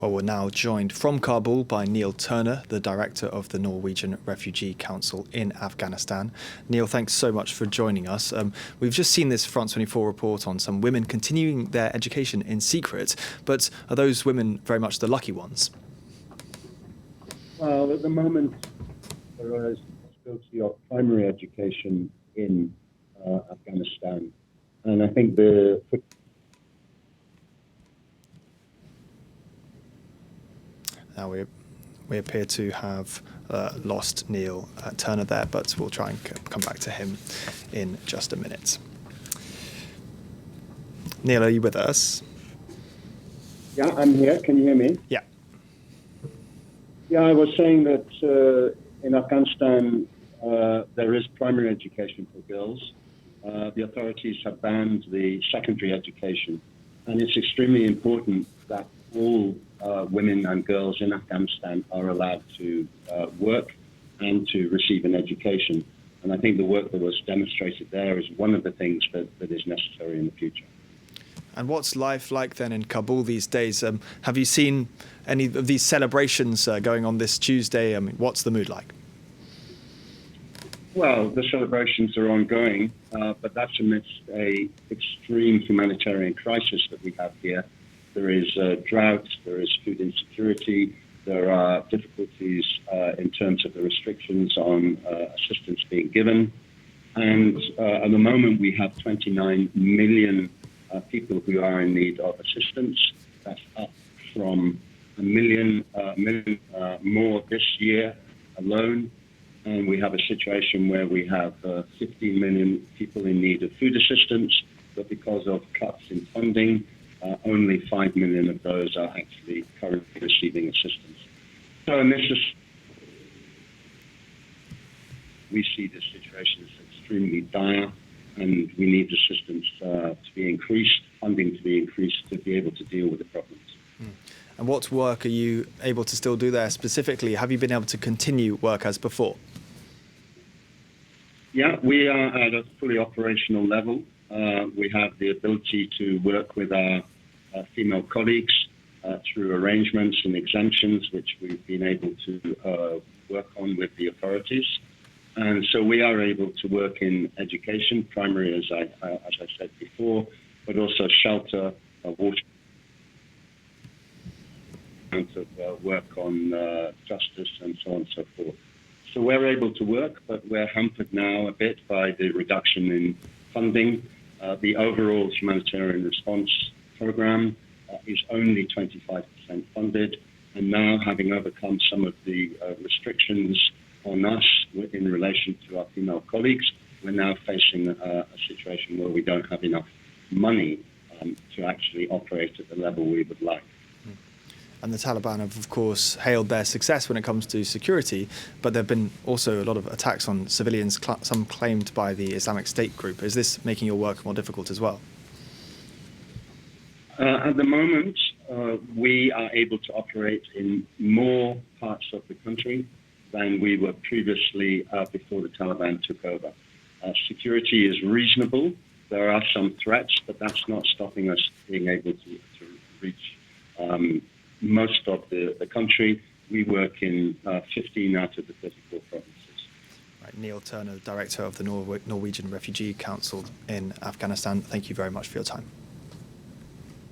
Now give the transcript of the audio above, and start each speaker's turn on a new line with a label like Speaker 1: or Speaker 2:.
Speaker 1: Well, we're now joined from Kabul by Neil Turner, the director of the Norwegian Refugee Council in Afghanistan. Neil, thanks so much for joining us. We've just seen this France 24 report on some women continuing their education in secret, but are those women very much the lucky ones?
Speaker 2: Well, at the moment, there is the possibility of primary education in Afghanistan. And I think
Speaker 1: Now we appear to have lost Neil Turner there, but we'll try and come back to him in just a minute. Neil, are you with us?
Speaker 2: Yeah, I'm here. Can you hear me?
Speaker 1: Yeah.
Speaker 2: Yeah, I was saying that in Afghanistan, there is primary education for girls. The authorities have banned the secondary education, and it's extremely important that all women and girls in Afghanistan are allowed to work and to receive an education. And I think the work that was demonstrated there is one of the things that is necessary in the future.
Speaker 1: And what's life like then in Kabul these days? Have you seen any of these celebrations going on this Tuesday? I mean, what's the mood like?
Speaker 2: Well, the celebrations are ongoing, but that's amidst an extreme humanitarian crisis that we have here. There is drought, there is food insecurity, there are difficulties in terms of the restrictions on assistance being given. And at the moment, we have 29 million people who are in need of assistance. That's up from a million more this year alone. And we have a situation where we have 15 million people in need of food assistance, but because of cuts in funding, only 5 million of those are actually currently receiving assistance. So in this, we see this situation as extremely dire, and we need assistance to be increased, funding to be increased to be able to deal with the problems.
Speaker 1: And what work are you able to still do there specifically? Have you been able to continue work as before?
Speaker 2: Yeah, we are at a fully operational level. We have the ability to work with our female colleagues through arrangements and exemptions, which we've been able to work on with the authorities. And so we are able to work in education, primary, as I said before, but also shelter, water, work on justice, and so on and so forth. So we're able to work, but we're hampered now a bit by the reduction in funding. The overall humanitarian response program is only 25% funded, and now having overcome some of the restrictions on us in relation to our female colleagues, we're now facing a situation where we don't have enough money to actually operate at the level we would like.
Speaker 1: And the Taliban have, of course, hailed their success when it comes to security, but there have been also a lot of attacks on civilians, some claimed by the Islamic State group. Is this making your work more difficult as well?
Speaker 2: At the moment, we are able to operate in more parts of the country than we were previously before the Taliban took over. Security is reasonable. There are some threats, but that's not stopping us being able to reach most of the country. We work in 15 out of the 34 provinces.
Speaker 1: Right, Neil Turner, Director of the Norwegian Refugee Council in Afghanistan, thank you very much for your time.